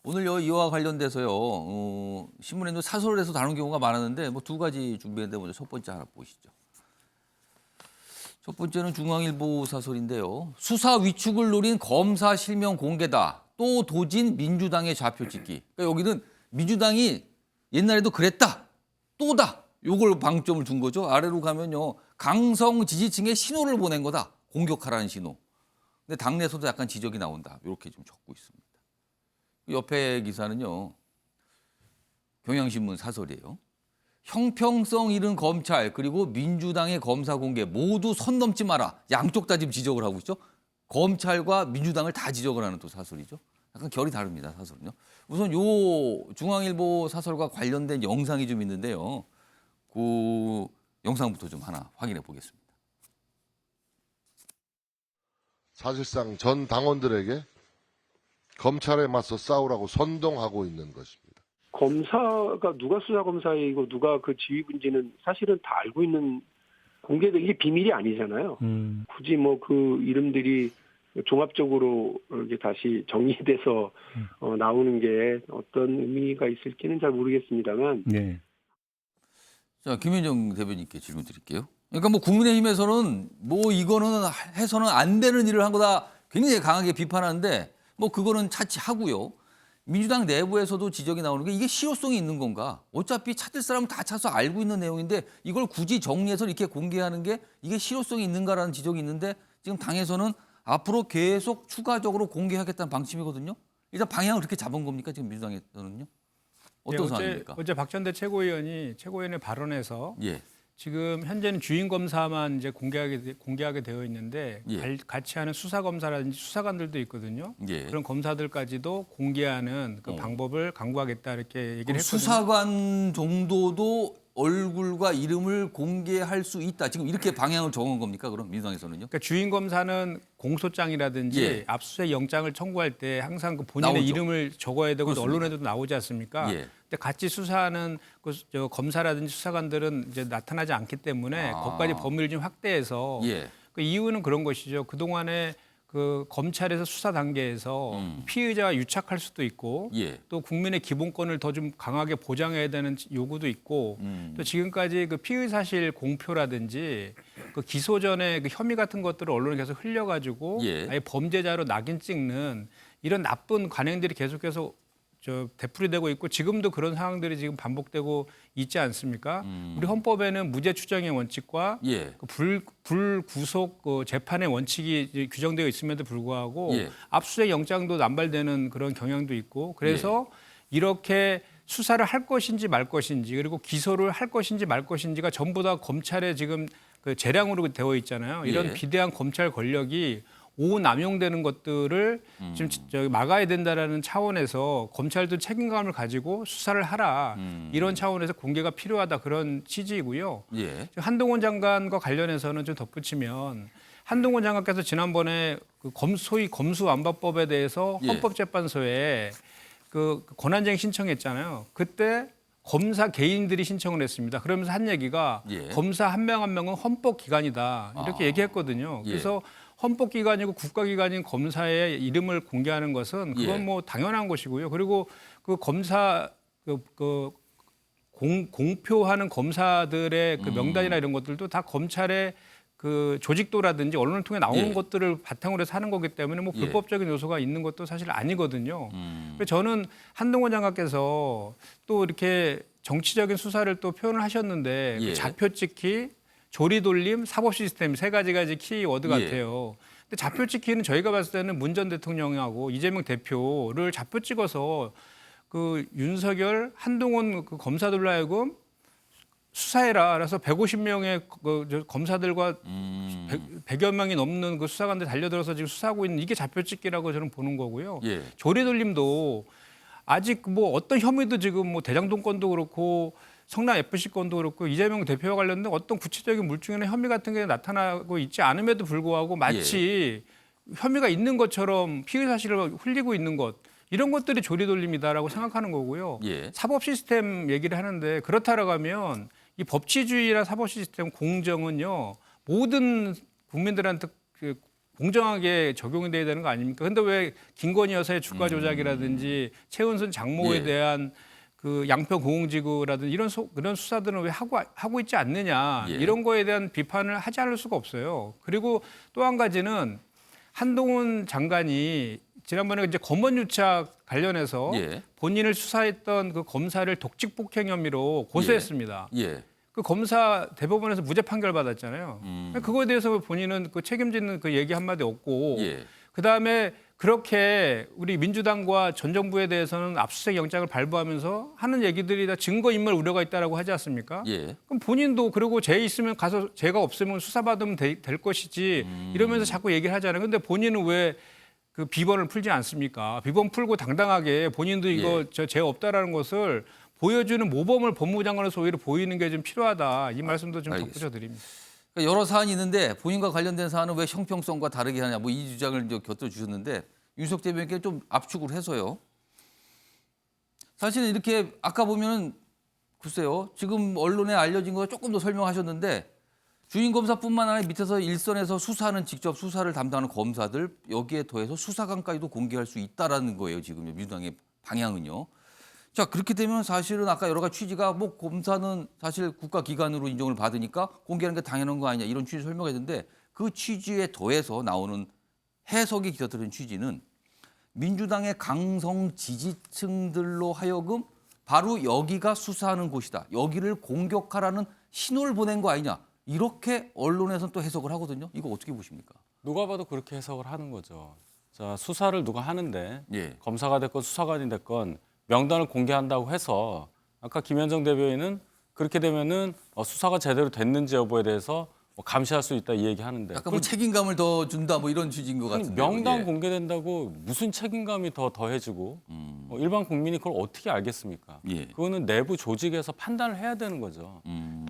오늘 이와 관련돼서요. 신문에도 사설에서 다룬 경우가 많았는데 뭐 두 가지 준비했는데 먼저 첫 번째 하나 보시죠. 첫 번째는 중앙일보 사설인데요. 수사 위축을 노린 검사 실명 공개다. 또 도진 민주당의 좌표 찍기. 그러니까 여기는 민주당이 옛날에도 그랬다. 또다. 요걸 방점을 둔 거죠. 아래로 가면요. 강성 지지층에 신호를 보낸 거다. 공격하라는 신호. 근데 당내에서도 약간 지적이 나온다. 이렇게 좀 적고 있습니다. 옆에 기사는요. 경향신문 사설이에요. 형평성 잃은 검찰 그리고 민주당의 검사 공개 모두 선 넘지 마라. 양쪽 다 지금 지적을 하고 있죠. 검찰과 민주당을 다 지적을 하는 또 사설이죠. 약간 결이 다릅니다. 사설은요. 우선 요 중앙일보 사설과 관련된 영상이 좀 있는데요. 그 영상부터 좀 하나 확인해 보겠습니다. 사실상 전 당원들에게 검찰에 맞서 싸우라고 선동하고 있는 것입니다. 검사가 누가 수사검사이고 누가 그 지휘부인지는 사실은 다 알고 있는 공개된 이게 비밀이 아니잖아요. 굳이 뭐 그 이름들이 종합적으로 이렇게 다시 정리돼서 나오는 게 어떤 의미가 있을지는 잘 모르겠습니다만. 네. 자, 김현정 대변인께 질문 드릴게요. 그러니까 뭐 국민의힘에서는 뭐 이거는 해서는 안 되는 일을 한 거다 굉장히 강하게 비판하는데 뭐 그거는 차치하고요. 민주당 내부에서도 지적이 나오는 게 이게 실효성이 있는 건가? 어차피 찾을 사람은 다 찾아서 알고 있는 내용인데 이걸 굳이 정리해서 이렇게 공개하는 게 이게 실효성이 있는가라는 지적이 있는데 지금 당에서는 앞으로 계속 추가적으로 공개하겠다는 방침이거든요. 일단 방향을 그렇게 잡은 겁니까? 지금 민주당에서는요? 어떤 상황입니까? 어제 박전대 최고위원의 발언에서 예. 지금 현재는 주인 검사만 이제 공개하게 되어 있는데 예. 같이 하는 수사 검사라든지 수사관들도 있거든요. 예. 그런 검사들까지도 공개하는 그 방법을 강구하겠다 이렇게 얘기를 했거든요. 수사관 정도도 얼굴과 이름을 공개할 수 있다. 지금 이렇게 방향을 정한 겁니까? 그럼 민주당에서는요? 그러니까 주인 검사는 공소장이라든지 예. 압수수색 영장을 청구할 때 항상 그 본인의 나오죠. 이름을 적어야 되고 그렇습니다. 언론에도 나오지 않습니까? 예. 근데 같이 수사하는 검사라든지 수사관들은 이제 나타나지 않기 때문에 거기까지 범위를 좀 확대해서 예. 그 이유는 그런 것이죠. 그동안에 그 검찰에서 수사 단계에서 피의자와 유착할 수도 있고 예. 또 국민의 기본권을 더 좀 강하게 보장해야 되는 요구도 있고 또 지금까지 그 피의 사실 공표라든지 그 기소 전에 그 혐의 같은 것들을 언론에 계속 흘려가지고 예. 아예 범죄자로 낙인 찍는 이런 나쁜 관행들이 계속해서 되풀이되고 있고 지금도 그런 상황들이 지금 반복되고 있지 않습니까? 우리 헌법에는 무죄 추정의 원칙과 예. 그 불구속 재판의 원칙이 이제 규정되어 있음에도 불구하고 예. 압수수색 영장도 남발되는 그런 경향도 있고 그래서 이렇게 수사를 할 것인지 말 것인지 그리고 기소를 할 것인지 말 것인지가 전부 다 검찰의 지금 그 재량으로 되어 있잖아요. 이런 예. 비대한 검찰 권력이 오남용되는 것들을 좀 막아야 된다라는 차원에서 검찰도 책임감을 가지고 수사를 하라 이런 차원에서 공개가 필요하다 그런 취지이고요. 예. 한동훈 장관과 관련해서는 좀 덧붙이면 한동훈 장관께서 지난번에 그 소위 검수완박법에 대해서 예. 헌법재판소에 그 권한쟁의 신청했잖아요. 그때 검사 개인들이 신청을 했습니다. 그러면서 한 얘기가 예. 검사 한 명 한 명은 헌법기관이다 이렇게 얘기했거든요. 예. 그래서 헌법기관이고 국가기관인 검사의 이름을 공개하는 것은 그건 예. 뭐 당연한 것이고요. 그리고 그 검사 공표하는 검사들의 그 명단이나 이런 것들도 다 검찰의 그 조직도라든지 언론을 통해 나오는 예. 것들을 바탕으로 해서 하는 거기 때문에 뭐 예. 불법적인 요소가 있는 것도 사실 아니거든요. 그래서 저는 한동훈 장관께서 또 이렇게 정치적인 수사를 또 표현을 하셨는데 예. 그 좌표 찍기, 조리돌림, 사법 시스템 세 가지가 이제 키워드 예. 같아요. 근데 좌표 찍기는 저희가 봤을 때는 문 전 대통령하고 이재명 대표를 좌표 찍어서 그 윤석열, 한동훈 그 검사들로 하여금 수사해라. 그래서 150명의 그 검사들과 100여 명이 넘는 그 수사관들 달려들어서 지금 수사하고 있는 이게 좌표 찍기라고 저는 보는 거고요. 예. 조리돌림도 아직 뭐 어떤 혐의도 지금 뭐 대장동 건도 그렇고 성남 FC 건도 그렇고 이재명 대표와 관련된 어떤 구체적인 물증이나 혐의 같은 게 나타나고 있지 않음에도 불구하고 마치 혐의가 있는 것처럼 피의 사실을 흘리고 있는 것 이런 것들이 조리돌림이다라고 생각하는 거고요. 예. 사법 시스템 얘기를 하는데 그렇다라고 하면 이 법치주의나 사법 시스템 공정은요 모든 국민들한테 공정하게 적용이 돼야 되는 거 아닙니까? 근데 왜 김건희 여사의 주가 조작이라든지 최은순 장모에 예. 대한 그 양평 공공지구라든지 그런 수사들은 왜 하고 있지 않느냐 예. 이런 거에 대한 비판을 하지 않을 수가 없어요. 그리고 또 한 가지는 한동훈 장관이 지난번에 이제 검언유착 관련해서 예. 본인을 수사했던 그 검사를 독직 폭행 혐의로 고소했습니다. 예. 그 검사 대법원에서 무죄 판결 받았잖아요. 그거에 대해서 본인은 그 책임지는 그 얘기 한마디 없고 예. 그다음에 그렇게 우리 민주당과 전 정부에 대해서는 압수수색 영장을 발부하면서 하는 얘기들이 다 증거인멸 우려가 있다라고 하지 않습니까? 예. 그럼 본인도 그리고 죄 있으면 가서 죄가 없으면 수사받으면 될 것이지 이러면서 자꾸 얘기를 하잖아요. 근데 본인은 왜 그 비번을 풀지 않습니까? 비번 풀고 당당하게 본인도 이거 저 죄 없다라는 것을 보여주는 모범을 법무부 장관으로서 오히려 보이는 게 좀 필요하다. 이 말씀도 좀 알겠습니다. 덧붙여 드립니다. 그러니까 여러 사안이 있는데 본인과 관련된 사안은 왜 형평성과 다르게 하냐 뭐 이 주장을 이제 곁들여 주셨는데 윤석 대변인께 좀 압축을 해서요. 사실은 이렇게 아까 보면은 글쎄요. 지금 언론에 알려진 거 조금 더 설명하셨는데 주인 검사뿐만 아니라 밑에서 일선에서 수사하는 직접 수사를 담당하는 검사들 여기에 더해서 수사관까지도 공개할 수 있다라는 거예요. 지금 민주당의 방향은요. 자 그렇게 되면 사실은 아까 여러 가지 취지가 뭐 검사는 사실 국가기관으로 인정을 받으니까 공개하는 게 당연한 거 아니냐 이런 취지 설명했는데 그 취지에 더해서 나오는 해석이 깃들은 취지는 민주당의 강성 지지층들로 하여금 바로 여기가 수사하는 곳이다. 여기를 공격하라는 신호를 보낸 거 아니냐. 이렇게 언론에서는 또 해석을 하거든요. 이거 어떻게 보십니까? 누가 봐도 그렇게 해석을 하는 거죠. 자, 수사를 누가 하는데 예. 검사가 됐건 수사관이 됐건 명단을 공개한다고 해서 아까 김현정 대변인은 그렇게 되면은 수사가 제대로 됐는지 여부에 대해서 뭐 감시할 수 있다 이 얘기하는데 약간 뭐 책임감을 더 준다 뭐 이런 취지인 것 같은데. 명단 공개된다고 무슨 책임감이 더 더해지고 일반 국민이 그걸 어떻게 알겠습니까? 예. 그거는 내부 조직에서 판단을 해야 되는 거죠.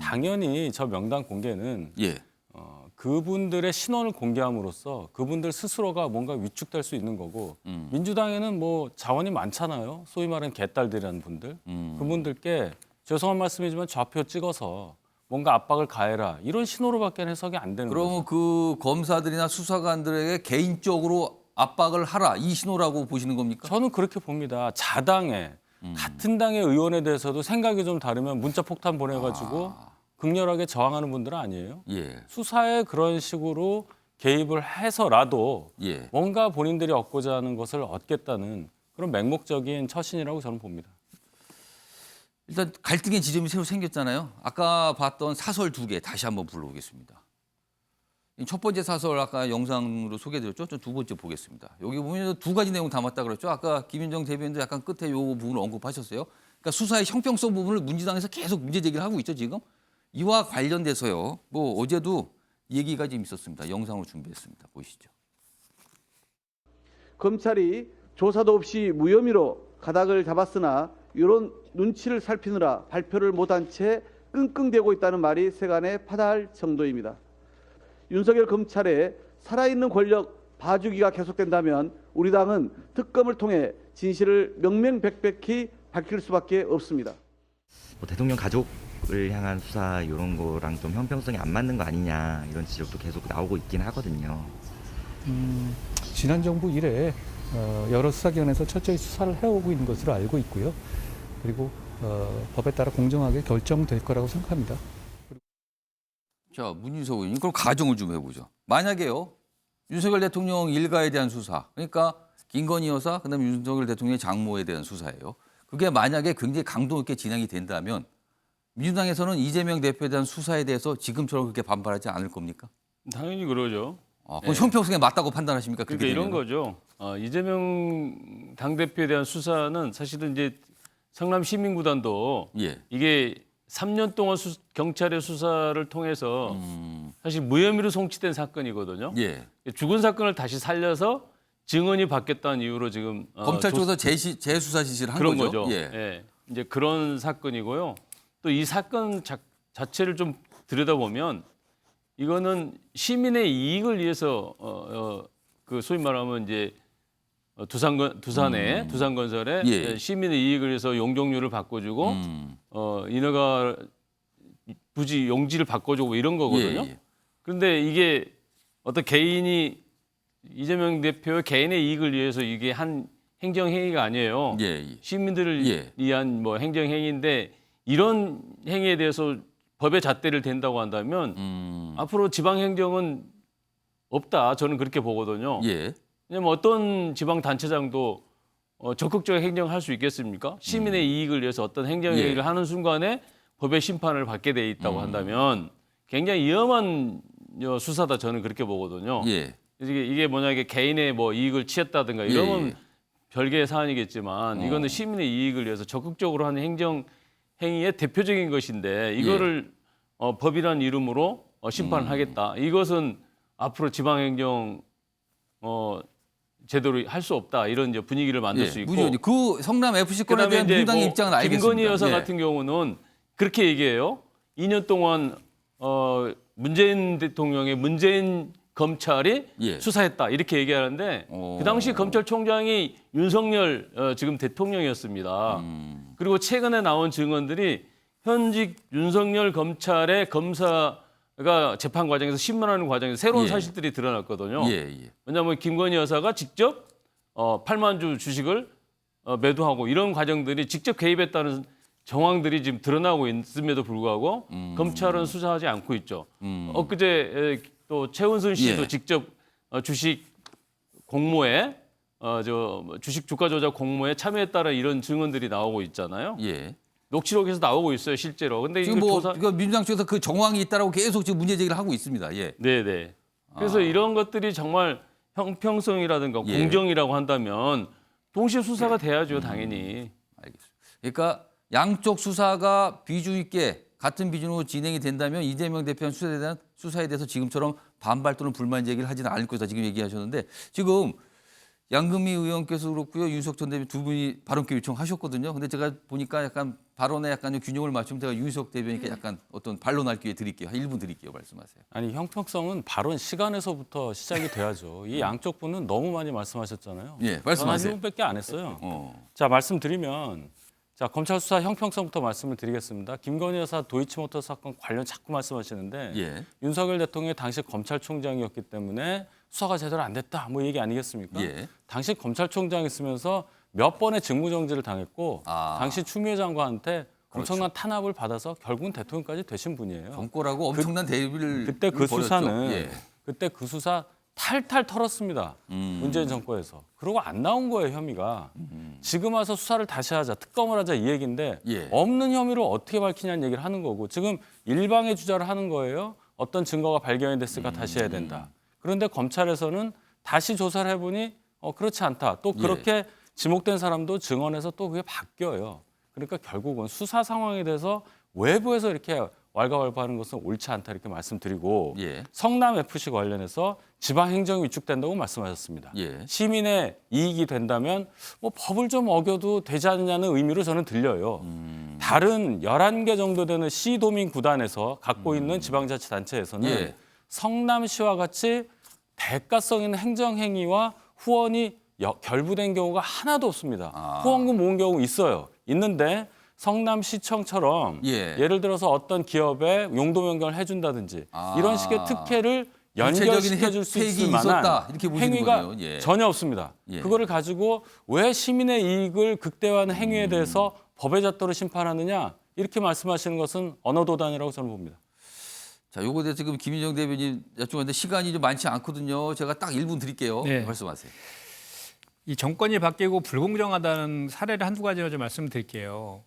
당연히 저 명단 공개는 예. 그분들의 신원을 공개함으로써 그분들 스스로가 뭔가 위축될 수 있는 거고 민주당에는 뭐 자원이 많잖아요. 소위 말하는 개딸들이라는 분들. 그분들께 죄송한 말씀이지만 좌표 찍어서 뭔가 압박을 가해라. 이런 신호로밖에 해석이 안 되는 거죠. 그러면 그 검사들이나 수사관들에게 개인적으로 압박을 하라 이 신호라고 보시는 겁니까? 저는 그렇게 봅니다. 자당에 같은 당의 의원에 대해서도 생각이 좀 다르면 문자 폭탄 보내가지고 극렬하게 저항하는 분들은 아니에요. 예. 수사에 그런 식으로 개입을 해서라도 예. 뭔가 본인들이 얻고자 하는 것을 얻겠다는 그런 맹목적인 처신이라고 저는 봅니다. 일단 갈등의 지점이 새로 생겼잖아요. 아까 봤던 사설 2개 다시 한번 불러보겠습니다. 첫 번째 사설 아까 영상으로 소개해드렸죠. 저 두 번째 보겠습니다. 여기 보면 2가지 내용 담았다 그랬죠. 아까 김윤정 대변인도 약간 끝에 이 부분을 언급하셨어요. 그러니까 수사의 형평성 부분을 민주당에서 계속 문제 제기를 하고 있죠. 지금 이와 관련돼서요. 뭐 어제도 얘기가 좀 있었습니다. 영상으로 준비했습니다. 보시죠. 검찰이 조사도 없이 무혐의로 가닥을 잡았으나 이런 눈치를 살피느라 발표를 못한 채 끙끙대고 있다는 말이 세간에 파다할 정도입니다. 윤석열 검찰의 살아있는 권력 봐주기가 계속된다면 우리 당은 특검을 통해 진실을 명명백백히 밝힐 수밖에 없습니다. 대통령 가족을 향한 수사 이런 거랑 좀 형평성이 안 맞는 거 아니냐 이런 지적도 계속 나오고 있긴 하거든요. 지난 정부 이래 여러 수사기관에서 철저히 수사를 해오고 있는 것으로 알고 있고요. 그리고 법에 따라 공정하게 결정될 거라고 생각합니다. 자, 문윤석 의원님 그럼 가정을 좀 해보죠. 만약에요. 윤석열 대통령 일가에 대한 수사, 그러니까 김건희 여사, 그다음에 윤석열 대통령의 장모에 대한 수사예요. 그게 만약에 굉장히 강도 있게 진행이 된다면 민주당에서는 이재명 대표에 대한 수사에 대해서 지금처럼 그렇게 반발하지 않을 겁니까? 당연히 그러죠. 그럼 형평성에 맞다고 판단하십니까? 그러니까 이런 거죠. 이재명 당대표에 대한 수사는 사실은 이제 성남 시민구단도 예. 이게 3년 동안 경찰의 수사를 통해서 사실 무혐의로 송치된 사건이거든요. 예. 죽은 사건을 다시 살려서 증언이 바뀌었다는 이유로 지금 검찰 쪽에서 재수사 지시를 한 그런 거죠. 거죠. 예. 예. 이제 그런 사건이고요. 또 이 사건 자체를 좀 들여다보면 이거는 시민의 이익을 위해서 그 소위 말하면 이제 두산건설에 예. 시민의 이익을 위해서 용적률을 바꿔주고 인허가 부지 용지를 바꿔주고 이런 거거든요. 예. 그런데 이게 어떤 개인이 이재명 대표의 개인의 이익을 위해서 이게 한 행정행위가 아니에요. 예, 예. 시민들을 예. 위한 뭐 행정행위인데 이런 행위에 대해서 법의 잣대를 댄다고 한다면 앞으로 지방행정은 없다. 저는 그렇게 보거든요. 예. 왜냐면 어떤 지방단체장도 적극적인 행정을 할 수 있겠습니까? 시민의 이익을 위해서 어떤 행정행위를 예. 하는 순간에 법의 심판을 받게 돼 있다고 한다면 굉장히 위험한 수사다. 저는 그렇게 보거든요. 예. 이게 뭐냐, 이게 개인의 뭐 이익을 취했다든가 이러면 예. 별개의 사안이겠지만 이거는 시민의 이익을 위해서 적극적으로 하는 행정 행위의 대표적인 것인데 이거를 법이라는 이름으로 심판을 하겠다. 이것은 앞으로 지방행정 제대로 할 수 없다. 이런 이제 분위기를 만들 수 있고. 무조건 그 성남 FC 건에 그다음에 대한 이제 민주당의 뭐 입장은 알겠습니다. 김건희 여사 예. 같은 경우는 그렇게 얘기해요. 2년 동안 문재인 대통령의 문재인 검찰이 예. 수사했다 이렇게 얘기하는데 그 당시 검찰총장이 윤석열 지금 대통령이었습니다. 그리고 최근에 나온 증언들이 현직 윤석열 검찰의 검사가 재판 과정에서 신문하는 과정에서 새로운 예. 사실들이 드러났거든요. 예, 예. 왜냐하면 김건희 여사가 직접 8만 주 주식을 매도하고 이런 과정들이 직접 개입했다는 정황들이 지금 드러나고 있음에도 불구하고 검찰은 수사하지 않고 있죠. 엊그제 또 최은순 씨도 예. 직접 주식 공모에 주식 주가 조작 공모에 참여했다는 이런 증언들이 나오고 있잖아요. 예. 녹취록에서 나오고 있어요, 실제로. 근데 지금 이거 뭐 조사 그 민주당 쪽에서 그 정황이 있다라고 계속 지금 문제 제기를 하고 있습니다. 예. 네네. 그래서 이런 것들이 정말 형평성이라든가 예. 공정이라고 한다면 동시에 수사가 돼야죠, 당연히. 알겠습니다. 그러니까 양쪽 수사가 비중 있게 같은 비중으로 진행이 된다면 이재명 대표의 수사에 대해서 지금처럼 반발 또는 불만 제기를 하지는 않을 것이다 지금 얘기하셨는데 지금 양금희 의원께서 그렇고요. 윤석 전 대표 두 분이 발언기 요청하셨거든요. 근데 제가 보니까 약간 발언에 약간 균형을 맞추면 제가 윤석 대표님께 약간 어떤 반론할 기회 드릴게요. 한 1분 드릴게요. 말씀하세요. 아니 형평성은 발언 시간에서부터 시작이 돼야죠. 이 양쪽 분은 너무 많이 말씀하셨잖아요. 예, 말씀하세요. 한 1분밖에 안 했어요. 자 말씀드리면 자 검찰 수사 형평성부터 말씀을 드리겠습니다. 김건희 여사 도이치모터 사건 관련 자꾸 말씀하시는데 예. 윤석열 대통령이 당시 검찰총장이었기 때문에 수사가 제대로 안 됐다 뭐 얘기 아니겠습니까? 예. 당시 검찰총장 있으면서 몇 번의 직무정지를 당했고 당시 추미애 장관한테 엄청난 탄압을 받아서 결국은 대통령까지 되신 분이에요. 정권하고 엄청난 대비를 그때 그 벌였죠. 수사는 예. 그때 그 수사 탈탈 털었습니다. 문재인 정권에서. 그러고 안 나온 거예요, 혐의가. 지금 와서 수사를 다시 하자, 특검을 하자 이 얘기인데 예. 없는 혐의를 어떻게 밝히냐는 얘기를 하는 거고 지금 일방의 주자를 하는 거예요. 어떤 증거가 발견이 됐으니까 다시 해야 된다. 그런데 검찰에서는 다시 조사를 해보니 그렇지 않다. 또 그렇게 지목된 사람도 증언에서 또 그게 바뀌어요. 그러니까 결국은 수사 상황에 대해서 외부에서 이렇게 왈가왈부하는 것은 옳지 않다 이렇게 말씀드리고 예. 성남 FC 관련해서 지방 행정이 위축된다고 말씀하셨습니다. 예. 시민의 이익이 된다면 뭐 법을 좀 어겨도 되지 않느냐는 의미로 저는 들려요. 다른 11개 정도 되는 시도민 구단에서 갖고 있는 지방자치단체에서는 예. 성남시와 같이 대가성 있는 행정행위와 후원이 결부된 경우가 하나도 없습니다. 후원금 모은 경우 있어요. 있는데 성남시청처럼 예. 예를 들어서 어떤 기업에 용도 변경을 해준다든지 이런 식의 특혜를 연결시켜줄 수 혜택이 있을 만한 있었다. 이렇게 보시는 행위가 거네요. 예. 전혀 없습니다. 예. 그거를 가지고 왜 시민의 이익을 극대화하는 행위에 대해서 법의 잣대로 심판하느냐 이렇게 말씀하시는 것은 언어도단이라고 저는 봅니다. 자, 요거에 대해서 지금 김인정 대변인 여쭤봤는데 시간이 좀 많지 않거든요. 제가 딱 1분 드릴게요. 네. 말씀하세요. 이 정권이 바뀌고 불공정하다는 사례를 한두 가지로 좀 말씀드릴게요.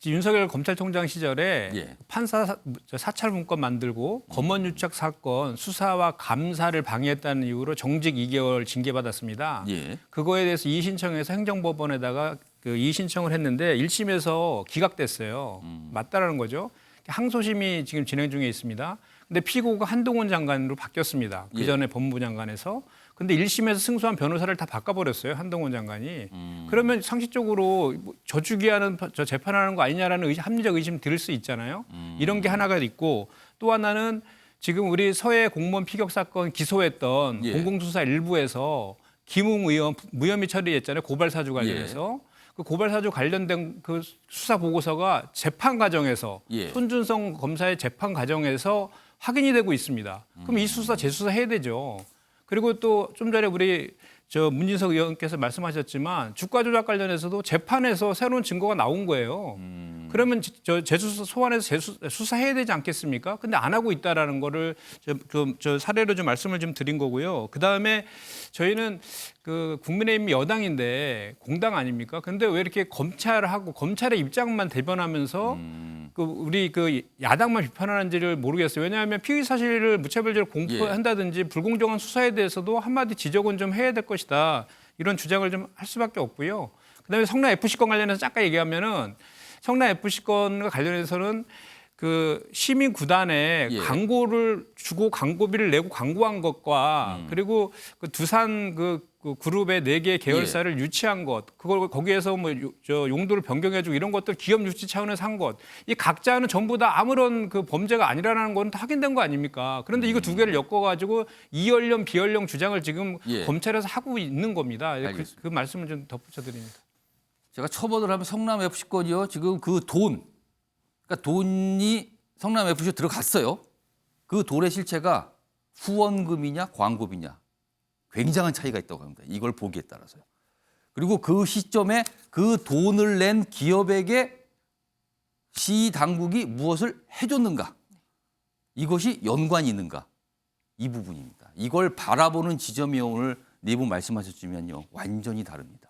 윤석열 검찰총장 시절에 예. 판사 사찰 문건 만들고 검언유착 사건 수사와 감사를 방해했다는 이유로 정직 2개월 징계받았습니다. 예. 그거에 대해서 이의신청해서 행정법원에다가 그 이의신청을 했는데 1심에서 기각됐어요. 맞다라는 거죠. 항소심이 지금 진행 중에 있습니다. 근데 피고가 한동훈 장관으로 바뀌었습니다. 그 전에 법무부 장관에서. 근데 1심에서 승소한 변호사를 다 바꿔버렸어요. 한동훈 장관이. 그러면 상식적으로 저주기하는 저 재판하는 거 아니냐라는 합리적 의심 들을 수 있잖아요. 이런 게 하나가 있고 또 하나는 지금 우리 서해 공무원 피격 사건 기소했던 예. 공공수사 일부에서 김웅 의원 무혐의 처리했잖아요. 고발 사주 관련해서. 그 고발 사주 관련된 그 수사 보고서가 재판 과정에서 예. 손준성 검사의 재판 과정에서 확인이 되고 있습니다. 그럼 이 수사 재수사 해야 되죠. 그리고 또 좀 전에 우리 문진석 의원께서 말씀하셨지만 주가 조작 관련해서도 재판에서 새로운 증거가 나온 거예요. 그러면 재수사 소환해서 수사해야 되지 않겠습니까? 근데 안 하고 있다라는 거를 저 사례로 좀 말씀을 좀 드린 거고요. 그 다음에 저희는 그 국민의힘 여당인데 공당 아닙니까? 근데 왜 이렇게 검찰하고 검찰의 입장만 대변하면서 그 우리 그 야당만 비판하는지를 모르겠어요. 왜냐하면 피의 사실을 무차별적으로 공표한다든지 불공정한 수사에 대해서도 한마디 지적은 좀 해야 될 것이다. 이런 주장을 좀 할 수밖에 없고요. 그다음에 성남 FC 건 관련해서 잠깐 얘기하면은 성남 FC 건과 관련해서는 그 시민 구단에 광고를 주고 광고비를 내고 광고한 것과 그리고 그 두산 그 그룹의 4개 계열사를 유치한 것, 그걸 거기에서 뭐 용도를 변경해주고 이런 것들 기업 유치 차원에서 한 것, 이 각자는 전부 다 아무런 그 범죄가 아니라는 건 다 확인된 거 아닙니까? 그런데 이거 두 개를 엮어가지고 이연령 비연령 주장을 지금 검찰에서 하고 있는 겁니다. 그 말씀을 좀 덧붙여드립니다. 제가 첨언을 하면 성남 FC 건이요. 지금 그 돈, 그러니까 돈이 성남 FC에 들어갔어요. 그 돈의 실체가 후원금이냐 광고비냐 굉장한 차이가 있다고 합니다. 이걸 보기에 따라서요. 그리고 그 시점에 그 돈을 낸 기업에게 시 당국이 무엇을 해줬는가, 이것이 연관이 있는가, 이 부분입니다. 이걸 바라보는 지점이 오늘 네 분 말씀하셨지만요, 완전히 다릅니다.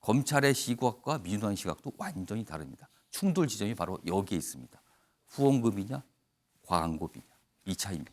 검찰의 시각과 민주당의 시각도 완전히 다릅니다. 충돌 지점이 바로 여기에 있습니다. 후원금이냐 광고비냐, 이 차이입니다.